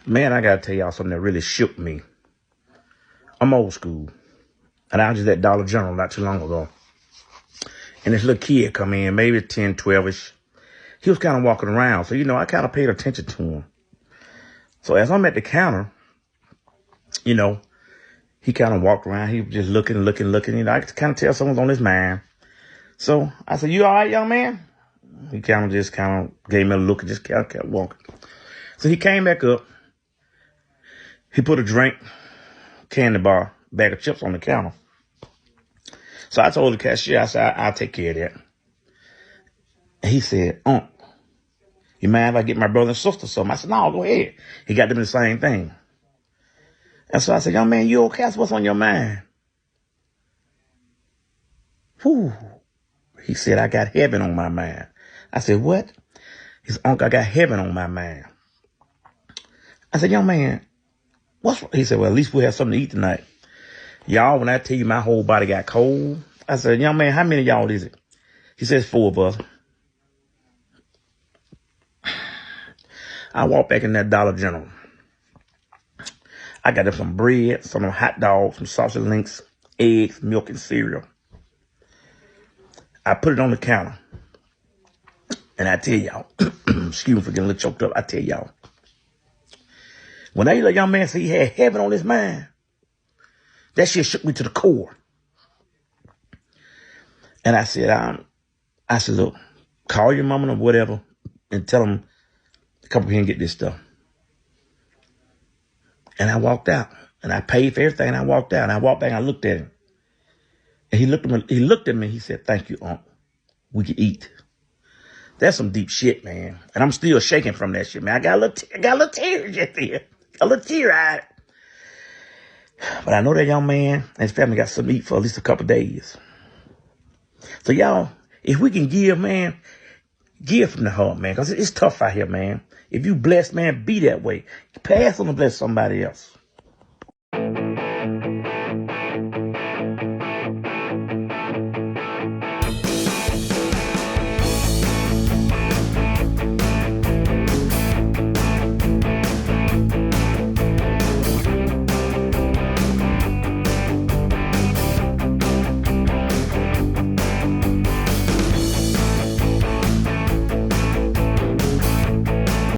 Man, I gotta tell y'all something that really shook me. I'm old school. And I was just at Dollar General not too long ago. And this little kid come in, maybe 10, 12-ish. He was kind of walking around. So, I kind of paid attention to him. So as I'm at the counter, he kind of walked around. He was just looking. I could kind of tell someone's on his mind. So I said, "You all right, young man?" He kind of gave me a look and just kept walking. So he came back up. He put a drink, candy bar, bag of chips on the counter. So I told the cashier, I said, I'll take care of that. And he said, you mind if I get my brother and sister something? I said, no, go ahead. He got them the same thing. And so I said, young man, you okay? I said, what's on your mind? Whew. He said, I got heaven on my mind. I said, what? He said, Uncle, I got heaven on my mind. I said, young man, he said, well, at least we'll have something to eat tonight. Y'all, when I tell you my whole body got cold, I said, young man, how many of y'all is it? He says, 4 of us. I walked back in that Dollar General. I got them some bread, some hot dogs, some sausage links, eggs, milk, and cereal. I put it on the counter. And I tell y'all, excuse me for getting a little choked up, I tell y'all, when that young man said he had heaven on his mind, that shit shook me to the core. And I said, look, call your mama or whatever and tell them to come here and get this stuff. And I walked out and I paid for everything and I walked out and I walked back and I looked at him. And he looked at me. He said, thank you, Unc. We can eat. That's some deep shit, man. And I'm still shaking from that shit, man. I got a little tear just there. A little tear-eyed. But I know that young man and his family got something to eat for at least a couple of days. So y'all, if we can give, man, give from the heart, man. Because it's tough out here, man. If you blessed, man, be that way. Pass on to bless somebody else.